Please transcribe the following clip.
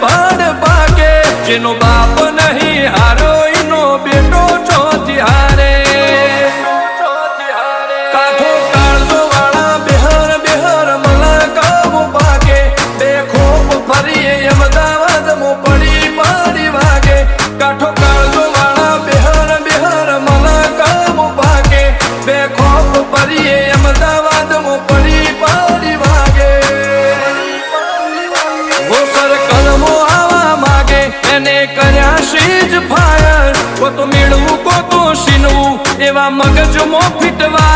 ભાડ ભાગે જેનો બાપ નહીં હારો એનો બેટો ચોથી હારે કાઠો કાળજો વાળા બેહર બેહર મલા કામો ભાગે બે ખોપ ફરીએ અમદાવાદ મો પડી પાડી વાગે કાઠો કાળજો વાળા બેહર બેહર મલા કામો ભાગે બે ખોપ ફરીએ અમદાવાદ મો પડી પાડી વાગે એને કર્યા સીજ ફાયર કો તો મેળવું કો તો સીનવું એવા મગજમાં ફીટવા